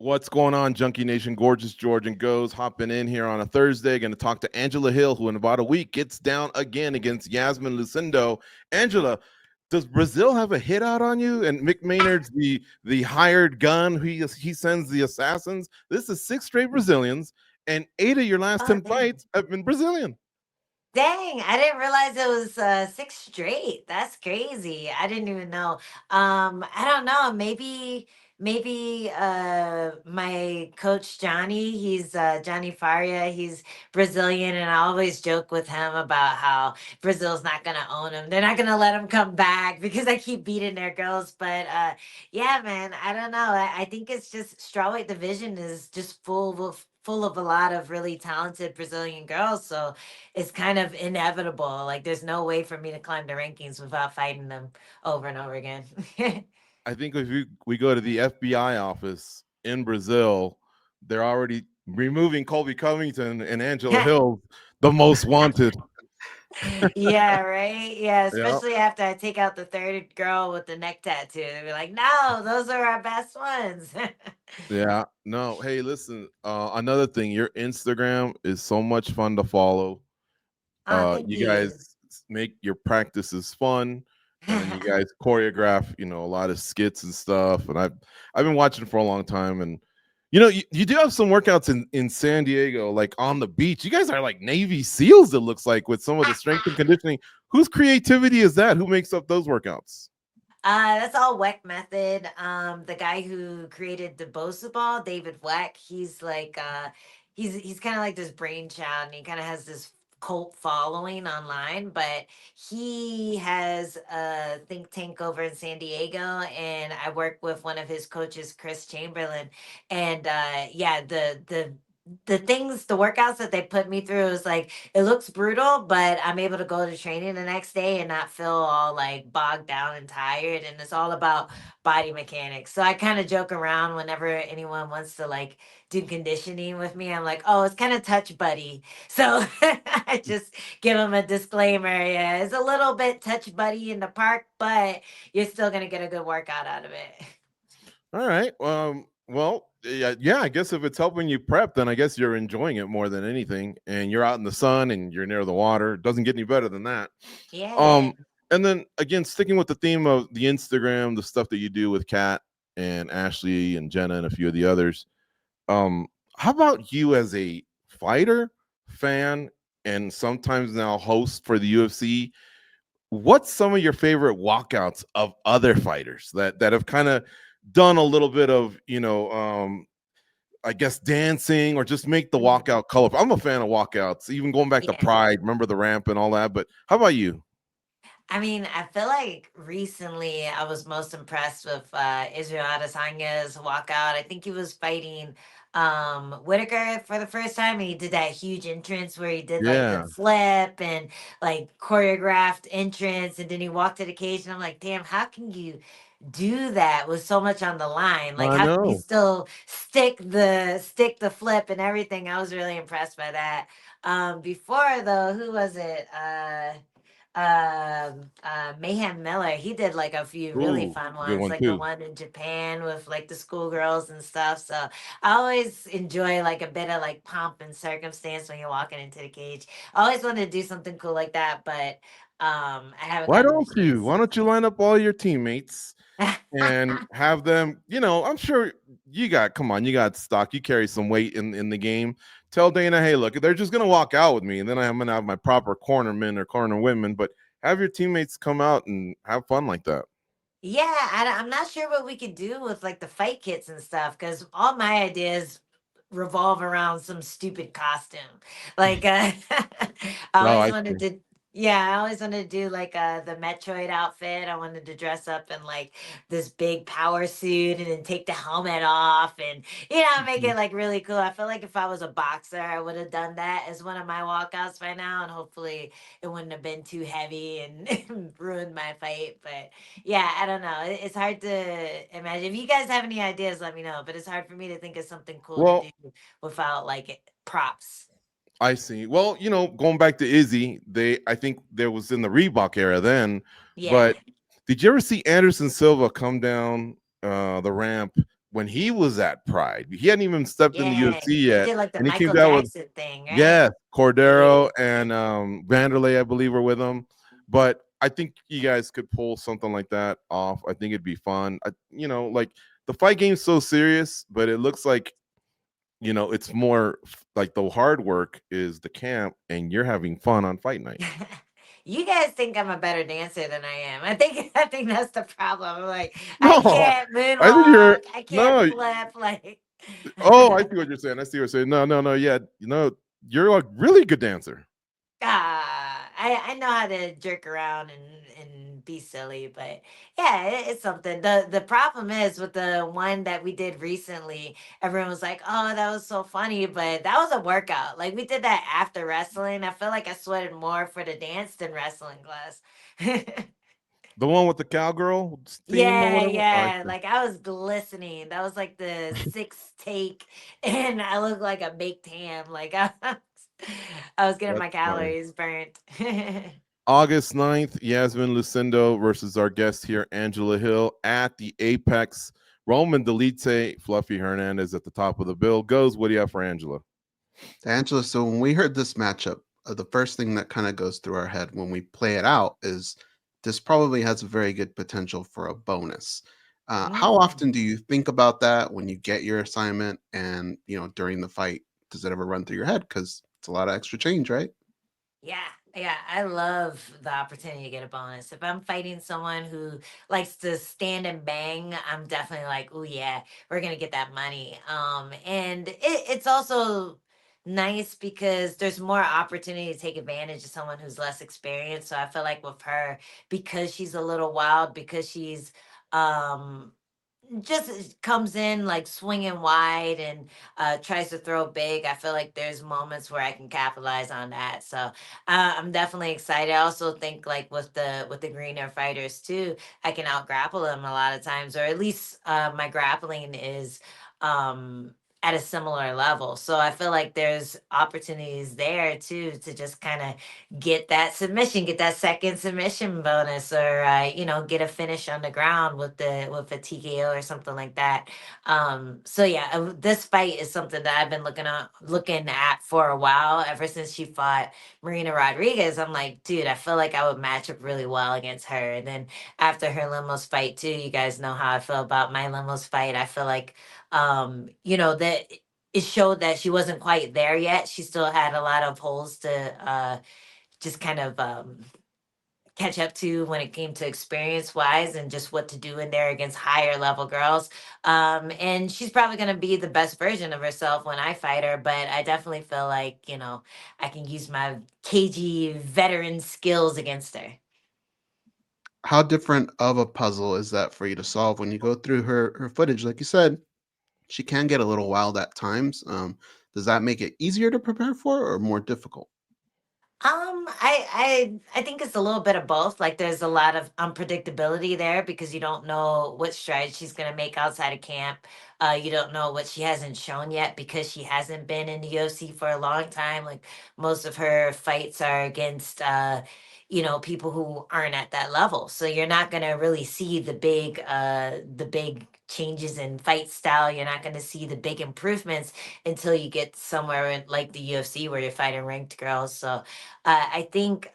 What's going on, Junkie Nation? Gorgeous George and Goes hopping in here on a Thursday. Going to talk to Angela Hill, who in about a week gets down again against Iasmin Lucindo. Angela, does Brazil have a hit out on you? And Mick Maynard's the hired gun. He sends the assassins. This is 6 straight Brazilians, and 8 of your last 10 fights have been Brazilian. Dang, I didn't realize it was 6 straight. That's crazy. I didn't even know. I don't know. Maybe my coach Johnny, he's Johnny Faria, he's Brazilian, and I always joke with him about how Brazil's not gonna own him. They're not gonna let him come back because I keep beating their girls. But yeah, man, I don't know. I think it's just strawweight division is just full of a lot of really talented Brazilian girls. So it's kind of inevitable. Like there's no way for me to climb the rankings without fighting them over and over again. I think if we go to the FBI office in Brazil, they're already removing Colby Covington and Angela Hill, the most wanted. Yeah, right. Yeah, Yeah. especially after I take out the third girl with the neck tattoo. They'll be like, no, those are our best ones. Yeah. No. Hey, listen. Another thing, your Instagram is so much fun to follow. Oh, thank You you. guys make your practices fun, and then you guys choreograph, a lot of skits and stuff. And I've been watching for a long time, and you do have some workouts in San Diego, like on the beach. You guys are like Navy SEALs, it looks like, with some of the strength and conditioning. Whose creativity is that? Who makes up those workouts? That's all Weck method. The guy who created the Bosa ball, David Weck, he's like he's kind of like this brainchild, and he kind of has this cult following online, but he has a think tank over in San Diego, and I work with one of his coaches, Chris Chamberlain. And yeah, the workouts that they put me through is like it looks brutal, but I'm able to go to training the next day and not feel all like bogged down and tired. And it's all about body mechanics. So I kind of joke around whenever anyone wants to like do conditioning with me. I'm like, oh, it's kind of touch buddy. So I just give them a disclaimer. Yeah, it's a little bit touch buddy in the park, but you're still gonna get a good workout out of it. All right. Well, yeah. I guess if it's helping you prep, then I guess you're enjoying it more than anything. And you're out in the sun and you're near the water. It doesn't get any better than that. Yeah. Um, and then again, sticking with the theme of the Instagram, the stuff that you do with Kat and Ashley and Jenna and a few of the others. How about you as a fighter, fan, and sometimes now host for the UFC? What's some of your favorite walkouts of other fighters that have kind of done a little bit of I guess dancing or just make the Mhm. walkout colorful? I'm a fan of walkouts, even going back to Yeah. Pride. Remember the ramp and all that. But how about you? I mean, I feel like recently I was most impressed with Israel Adesanya's walkout. I think he was fighting Whitaker for the first time, and he did that huge entrance where he did like the Yeah, flip and like choreographed entrance, and then he walked to the cage, and I'm like, damn, how can you do that with so much on the line? Like I how can you know. still stick the flip and everything? I was really impressed by that. Before though, who was it? Mayhem Miller, he did like a few really Ooh, fun good ones, one like the too. one in Japan with like the schoolgirls and stuff. So I always enjoy like a bit of like pomp and circumstance when you're walking into the cage. I always wanted to do something cool like that, but I haven't Why gotten the don't you? chance. Why don't you line up all your teammates and have them, I'm sure come on, you got stock, you carry some weight in the game. Tell Dana, hey, look, they're just gonna walk out with me, and then I'm gonna have my proper corner men or corner women, but have your teammates come out and have fun like that. Yeah, I'm not sure what we could do with like the fight kits and stuff because all my ideas revolve around some stupid costume. Like, I Oh, always I wanted see. to. Yeah, I always wanted to do like the Metroid outfit. I wanted to dress up in like this big power suit and then take the helmet off and make it like really cool. I feel like if I was a boxer, I would have done that as one of my walkouts by now, and hopefully it wouldn't have been too heavy and ruined my fight. But yeah, I don't know. It's hard to imagine. If you guys have any ideas, let me know. But it's hard for me to think of something cool to do Well, without like props. I see. Well, going back to Izzy, I think there was in the Reebok era then, Yeah. but did you ever see Anderson Silva come down the ramp when he was at Pride. He hadn't even stepped in the Yeah, UFC he yet, did like the and he came Michael down with Jackson thing, right? yeah, Yeah. Cordero and Vanderlei, I believe, were with him. But I think you guys could pull something like that off. I think it'd be fun. Like the fight game's so serious, but it looks like it's more like the hard work is the camp, and you're having fun on fight night. You guys think I'm a better dancer than I am. I think that's the problem. I'm like, I No, can't I think you're moonwalk, I can't no. flip, like Oh, I see what you're saying. I see what you're saying. No, no, no. Yeah, you're a really good dancer. I know how to jerk around and be silly, but yeah, it's something. The problem is with the one that we did recently, everyone was like, "Oh, that was so funny," but that was a workout. Like we did that after wrestling. I feel like I sweated more for the dance than wrestling class. The one with the cowgirl theme or Yeah, whatever. I yeah. see. Like I was glistening. That was like the sixth take, and I looked like a baked ham. Like I was getting That's my funny. calories burnt. August 9th, Yasmin Lucindo versus our guest here, Angela Hill, at the Apex. Roman Delite, Fluffy Hernandez at the top of the bill. Goes, what do you have for Angela? Angela, so when we heard this matchup, the first thing that kind of goes through our head when we play it out is this probably has a very good potential for a bonus. How Mm. often do you think about that when you get your assignment and, during the fight? Does it ever run through your head? Because it's a lot of extra change, right? Yeah, yeah, I love the opportunity to get a bonus. If I'm fighting someone who likes to stand and bang, I'm definitely like, oh yeah, we're gonna get that money. And it's also nice because there's more opportunity to take advantage of someone who's less experienced. So I feel like with her, because she's a little wild, because she's um just comes in like swinging wide and tries to throw big. I feel like there's moments where I can capitalize on that. So I'm definitely excited. I also think like with the greener fighters too, I can out grapple them a lot of times, or at least my grappling is um, at a similar level. So I feel like there's opportunities there too to just kind of get that submission, get that second submission bonus, or get a finish on the ground with a TKO or something like that. So yeah, this fight is something that I've been looking at for a while. Ever since she fought Marina Rodriguez, I'm like, dude, I feel like I would match up really well against her. And then after her Limos fight too, you guys know how I feel about my Limos fight. I feel like that it showed that she wasn't quite there yet. She still had a lot of holes to just kind of catch up to when it came to experience wise and just what to do in there against higher level girls. And she's probably going to be the best version of herself when I fight her, but I definitely feel like, I can use my KG veteran skills against her. How different of a puzzle is that for you to solve when you go through her footage? Like you said, she can get a little wild at times. Does that make it easier to prepare for or more difficult? I think it's a little bit of both. Like there's a lot of unpredictability there because you don't know what strides she's gonna make outside of camp. You don't know what she hasn't shown yet because she hasn't been in the UFC for a long time. Like most of her fights are against people who aren't at that level. So you're not gonna really see the big changes in fight style. You're not gonna see the big improvements until you get somewhere in like the UFC where you're fighting ranked girls. So I think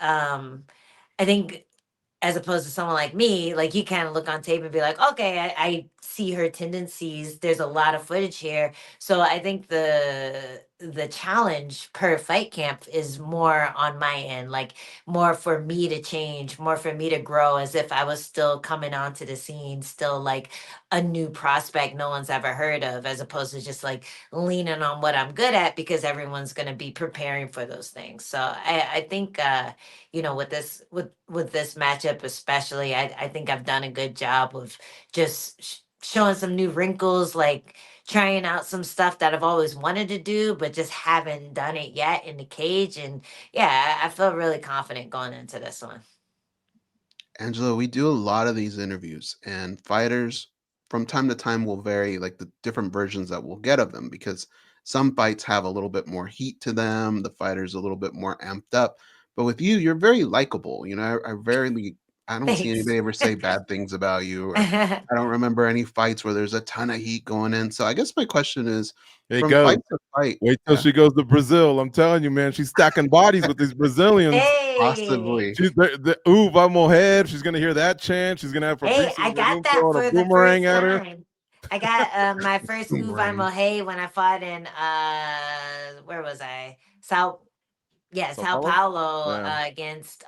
as opposed to someone like me, like you kind of look on tape and be like, okay, I see her tendencies. There's a lot of footage here. So I think the challenge per fight camp is more on my end, like more for me to change, more for me to grow as if I was still coming onto the scene, still like a new prospect no one's ever heard of, as opposed to just like leaning on what I'm good at because everyone's gonna be preparing for those things. So I think with this matchup especially, I think I've done a good job of just showing some new wrinkles, like trying out some stuff that I've always wanted to do but just haven't done it yet in the cage. And yeah, I feel really confident going into this one. Angela, we do a lot of these interviews, and fighters from time to time will vary, like the different versions that we'll get of them, because some fights have a little bit more heat to them, the fighter's a little bit more amped up. But with you, you're very likable. I rarely I don't see Thanks. anybody ever say bad things about you, or I don't remember any fights where there's a ton of heat going in. So I guess my question is, Hey, from go. fight to fight, Wait till yeah, she goes to Brazil. I'm telling you, man, she's stacking bodies with these Brazilians. Hey, possibly. She's ooh, vamos head. She's gonna hear that chant. She's gonna have hey, Fabricio I got Werdum that throwing a for the boomerang first at her. time. I got my first Boomerang. Uva Hey when I fought in where was I? South Sao Sao Paulo? Paulo Yeah. against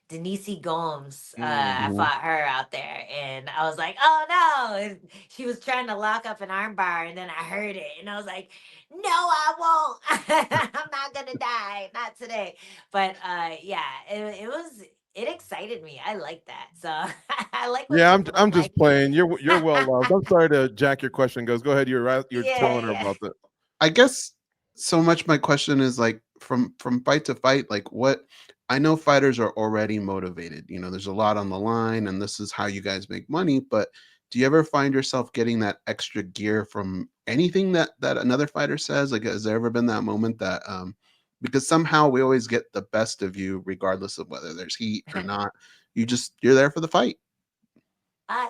Denise Gomes. I Mm. fought her out there, and I was like, "Oh no!" And she was trying to lock up an armbar, and then I heard it, and I was like, "No, I won't. I'm not gonna die, not today." But yeah, it was. It excited me. I like that. So I like when Yeah, people I'm don't just like me. playing. You're well loved. I'm sorry to jack your question. Goes. Go ahead. You're Well, telling her Yeah, about that. I guess so much my question is like from fight to fight, like what I know fighters are already motivated. You know, there's a lot on the line and this is how you guys make money, but do you ever find yourself getting that extra gear from anything that another fighter says? Like has there ever been that moment that because somehow we always get the best of you regardless of whether there's heat or yeah. not. You're there for the fight.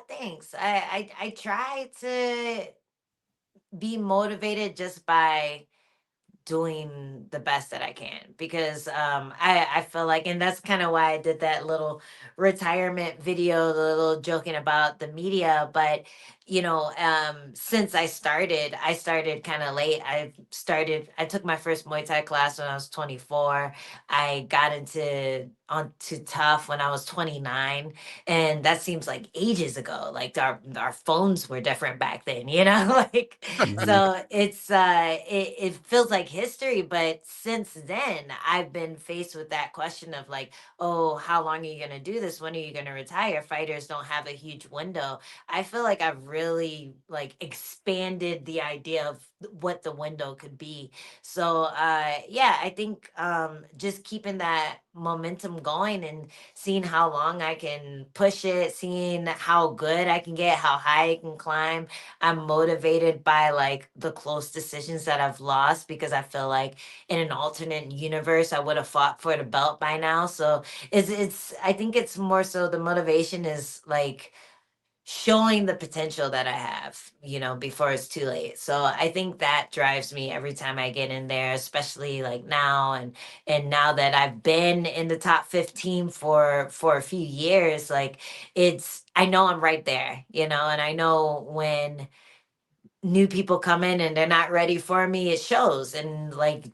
Thanks. I try to be motivated just by doing the best that I can because I feel like, and that's kind of why I did that little retirement video, the little joking about the media. But since I started kind of late. I took my first Muay Thai class when I was 24. I got onto tough when I was 29, and that seems like ages ago. Like our phones were different back then, like Mhm. so it feels like history, but since then I've been faced with that question of like, oh, how long are you going to do this? When are you going to retire? Fighters don't have a huge window. I feel like I've really like expanded the idea of what the window could be. So yeah, I think just keeping that momentum going and seeing how long I can push it, seeing how good I can get, how high I can climb. I'm motivated by like the close decisions that I've lost because I feel like in an alternate universe I would have fought for the belt by now. So it's I think it's more so the motivation is like showing the potential that I have, before it's too late. So I think that drives me every time I get in there, especially like now and now that I've been in the top 15 for a few years, like I know I'm right there, and I know when new people come in and they're not ready for me, it shows. And like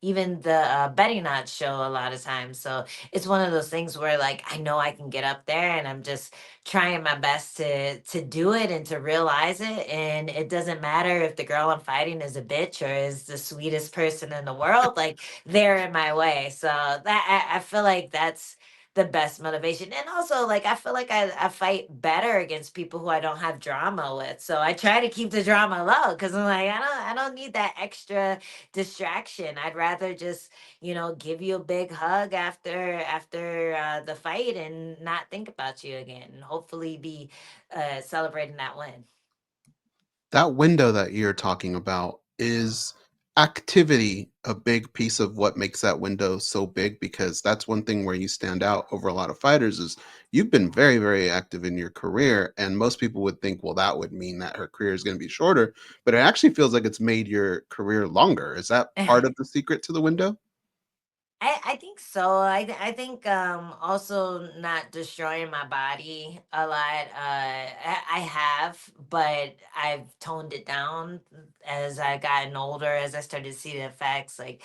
even the betting odds show a lot of times. So it's one of those things where like I know I can get up there, and I'm just trying my best to do it and to realize it. And it doesn't matter if the girl I'm fighting is a bitch or is the sweetest person in the world, like they're in my way. So that I feel like that's the best motivation. And also like I feel like I fight better against people who I don't have drama with. So I try to keep the drama low because I'm like, I don't need that extra distraction. I'd rather just, give you a big hug after the fight and not think about you again, and hopefully be celebrating that win. That window that you're talking about, is activity a big piece of what makes that window so big? Because that's one thing where you stand out over a lot of fighters is you've been very, very active in your career. And most people would think, well, that would mean that her career is going to be shorter, but it actually feels like it's made your career longer. Is that part of the secret to the window? I think so. I think also not destroying my body a lot. I have, but I've toned it down as I gotten older, as I started to see the effects. Like,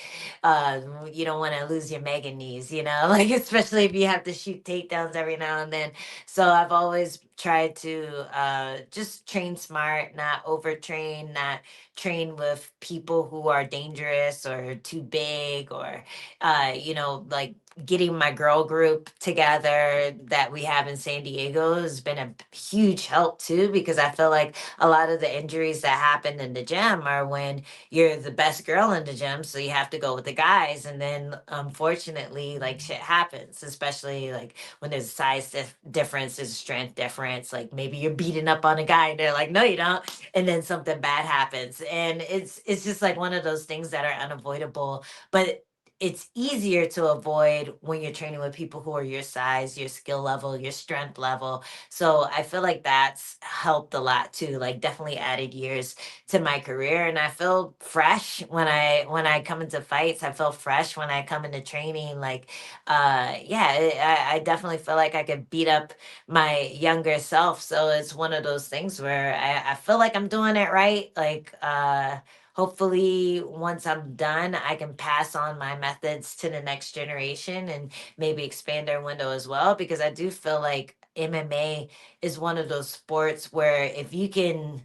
you don't want to lose your mega knees, like especially if you have to shoot takedowns every now and then. So I've always tried to just train smart, not overtrain, not train with people who are dangerous or too big, or like getting my girl group together that we have in San Diego has been a huge help too, because I feel like a lot of the injuries that happen in the gym are when you're the best girl in the gym, so you have to go with the guys, and then unfortunately like shit happens, especially like when there's a size difference, there's a strength difference, like maybe you're beating up on a guy and they're like, no you don't, and then something bad happens, and it's just like one of those things that are unavoidable. But it's easier to avoid when you're training with people who are your size, your skill level, your strength level. So I feel like that's helped a lot too. Like definitely added years to my career, and I feel fresh when I come into fights. I feel fresh when I come into training. Like, yeah, I definitely feel like I could beat up my younger self. So it's one of those things where I feel like I'm doing it right. Like, hopefully once I'm done, I can pass on my methods to the next generation and maybe expand their window as well, because I do feel like MMA is one of those sports where if you can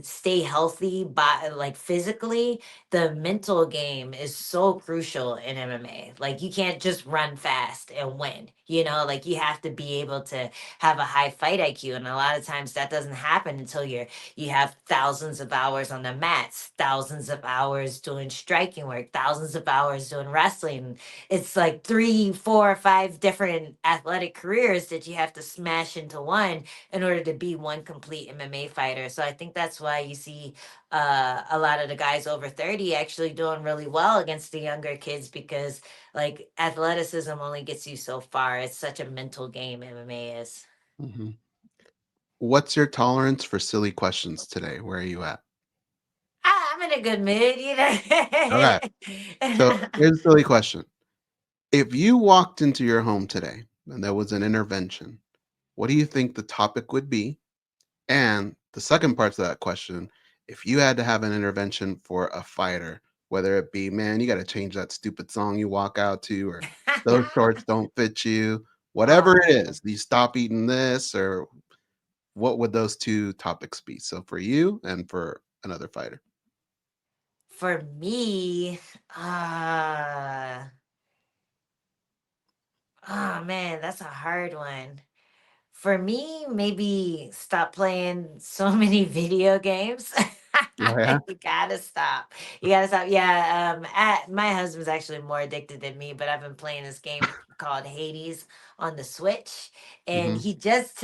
stay healthy by like physically, the mental game is so crucial in MMA. Like you can't just run fast and win. Like you have to be able to have a high fight IQ, and a lot of times that doesn't happen until you have thousands of hours on the mats, thousands of hours doing striking work, thousands of hours doing wrestling. It's like three, four, 5 different athletic careers that you have to smash into one in order to be one complete MMA fighter. So I think that's why you see a lot of the guys over 30 actually doing really well against the younger kids, because like athleticism only gets you so far. It's such a mental game, MMA is. Mhm. What's your tolerance for silly questions today? Where are you at? I'm in a good mood, Okay. So here's a silly question. If you walked into your home today and there was an intervention, what do you think the topic would be? And the second part to that question, if you had to have an intervention for a fighter, whether it be, man, you got to change that stupid song you walk out to, or those shorts don't fit you, whatever it Oh, is, you stop eating this, or what would those two topics be? So for you and for another fighter. for me, uh, oh man, that's a hard one. For me, maybe stop playing so many video games. Oh, yeah. You gotta stop. You gotta stop. Yeah, my husband's actually more addicted than me, but I've been playing this game called Hades on the Switch, and Hmm. he just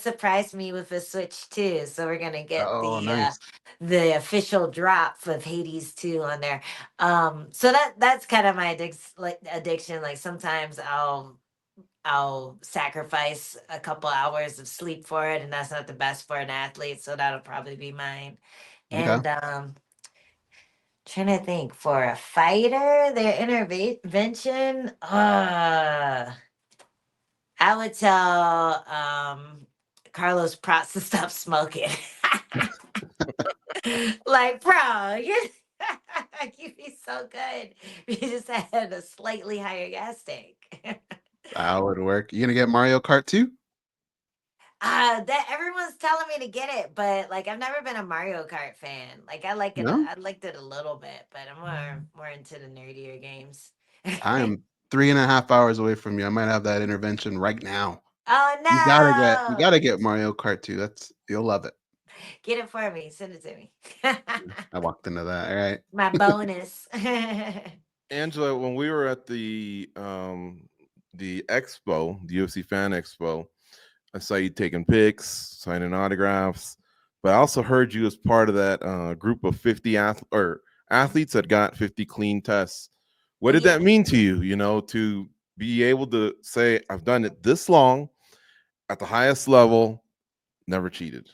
surprised me with a Switch too. So we're gonna get Oh, nice. the official drop of Hades 2 on there. So that's kind of my addiction. Like sometimes I'll sacrifice a couple hours of sleep for it, and that's not the best for an athlete, so that'll probably be mine. Okay. And trying to think for a fighter, their intervention, I would tell Carlos Prats to stop smoking. Like, bro, you'd be so good if you just had a slightly higher gas tank. That would work. You gonna get Mario Kart 2? That everyone's telling me to get it, but like I've never been a Mario Kart fan. Like No? I liked it a little bit, but I'm more into the nerdier games. I am 3.5 hours away from you. I might have that intervention right now. Oh You no! gotta get Mario Kart 2. You'll love it. Get it for me. Send it to me. I walked into that. All right. My bonus. Angela, when we were at the expo, the UFC fan expo, I saw you taking pics, signing autographs, but I also heard you as part of that group of 50 athletes that got 50 clean tests. What Oh did yeah. that mean to you, to be able to say, I've done it this long at the highest level, never cheated?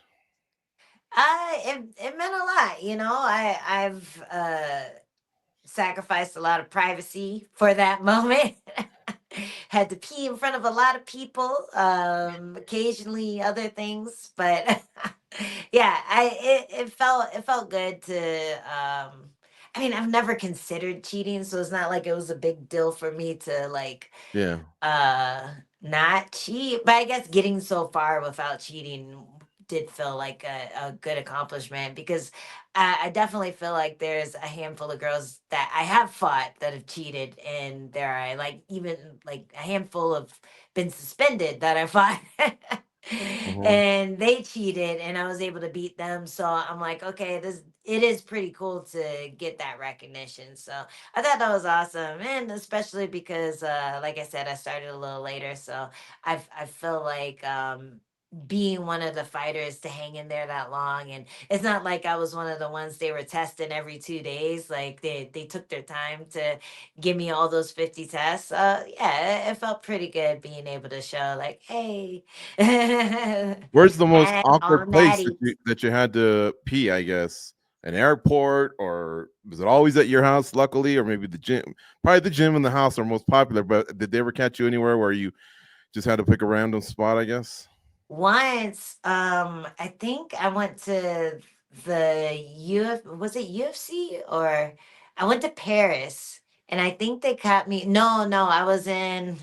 It meant a lot. I've sacrificed a lot of privacy for that moment. Had to pee in front of a lot of people, occasionally other things, but yeah, it felt good to I mean, I've never considered cheating, so it's not like it was a big deal for me to like Yeah. uh not cheat, but I guess getting so far without cheating did feel like a good accomplishment, because I definitely feel like there's a handful of girls that I have fought that have cheated, and there are like even like a handful of been suspended that I fought. Mhm. And they cheated and I was able to beat them. So I'm like, okay, this it is pretty cool to get that recognition. So I thought that was awesome, and especially because, like I said, I started a little later, so I feel like being one of the fighters to hang in there that long. And it's not like I was one of the ones they were testing every 2 days. Like they took their time to give me all those 50 tests. Yeah, it felt pretty good being able to show like, hey, Where's the most and awkward on place that. that you had to pee? I guess an airport, or was it always at your house? Luckily, or maybe the gym. Probably the gym and the house are most popular. But did they ever catch you anywhere where you just had to pick a random spot? I guess. Once, I think I went to the was it UFC, or I went to Paris, and I think they caught me. No, I was in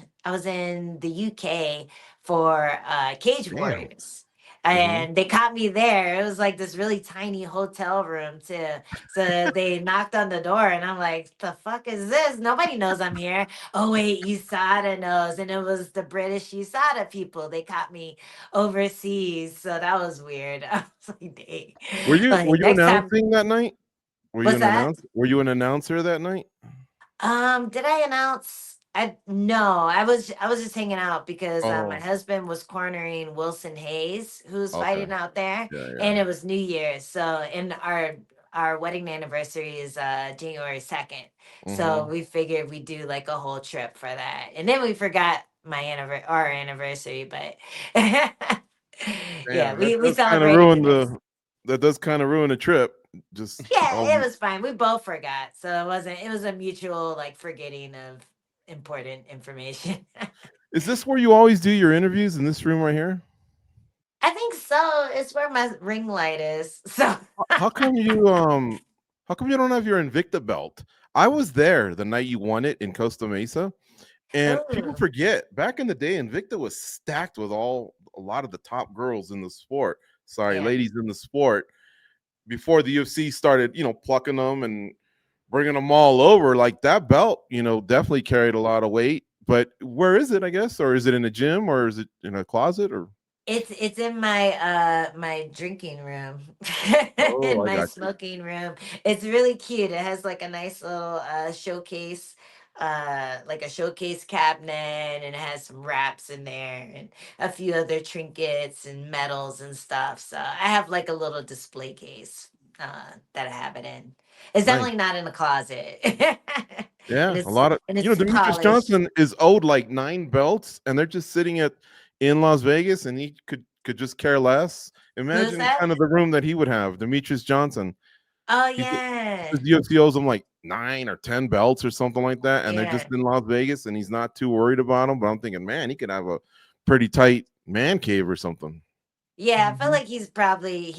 the UK for Cage Damn. Warriors. Hmm. And they caught me there. It was like this really tiny hotel room too. So they knocked on the door, and I'm like, "The fuck is this? Nobody knows I'm here." Oh wait, USADA knows, and it was the British USADA people. They caught me overseas, so that was weird. I was like, dang. Were Like you next time, announcing that night? what's that? Were you an announcer that night? Did I announce? I no, I was just hanging out because my Oh, husband was cornering Wilson Hayes, who's okay. fighting out there, Yeah, yeah. and it was New Year's. So, and our wedding anniversary is January 2nd. So Hmm. we figured we'd do like a whole trip for that. And then we forgot our anniversary, but yeah, Damn, we celebrated the next. that does kind of ruin a trip. Just Yeah, it was fine. We both forgot. So it was a mutual like forgetting of important information. is this where you always do your interviews in this room right here? I think so. It's where my ring light is. So How come you how come you don't have your Invicta belt? I was there the night you won it in Costa Mesa, and people Ooh, forget back in the day Invicta was stacked with a lot of the top girls in the sport. Sorry, yeah. ladies in the sport before the UFC started, plucking them and bringing them all over. Like that belt, definitely carried a lot of weight. But where is it? I guess, or is it in a gym, or is it in a closet, or? It's in my my drinking room. Oh, In I my got you. smoking room. It's really cute. It has like a nice little showcase, like a showcase cabinet, and it has some wraps in there and a few other trinkets and medals and stuff. So I have like a little display case that I have it in. It's Nice. definitely not in the closet. And Yeah, a it's lot of and it's Demetrius polished. Johnson is owed like 9 belts, and they're just sitting in Las Vegas, and he could just care less. Who's Imagine that? kind of the room that he would have, Demetrius Johnson. Oh He yeah. because the UFC owes him like 9 or 10 belts or something like that, and they're just Yeah. in Las Vegas, and he's not too worried about them. But I'm thinking, man, he could have a pretty tight man cave or something. Yeah, I feel Mhm. like he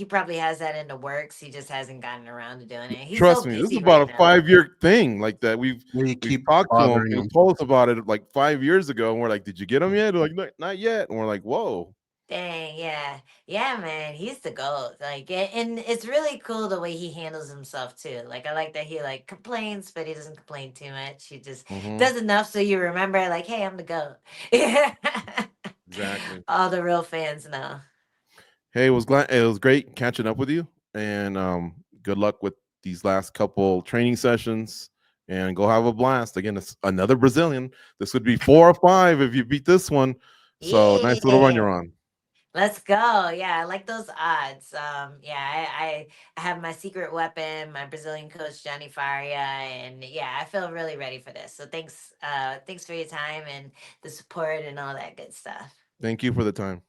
probably has that in the works. He just hasn't gotten around to doing it. He's so Trust me, this is busy about right a now. 5 year thing. Like that, They we've keep talked to him. bothering He him. told us about it like 5 years ago, and we're like, "Did you get him yet?" They're like, Not yet." And we're like, "Whoa." Dang, yeah. Yeah, man, he's the GOAT. Like and it's really cool the way he handles himself too. Like I like that he like complains, but he doesn't complain too much. He just Hmm. does enough so you remember like, hey, I'm the GOAT. Yeah. Exactly. All the real fans know. Hey, it was great catching up with you, and good luck with these last couple training sessions. And go have a blast. Again, it's another Brazilian. This would be 4 or 5 if you beat this one. So nice little run Yeah. you're on. Let's go. Yeah, I like those odds. Yeah, I have my secret weapon, my Brazilian coach Johnny Faria, and yeah, I feel really ready for this. So thanks for your time and the support and all that good stuff. Thank you for the time.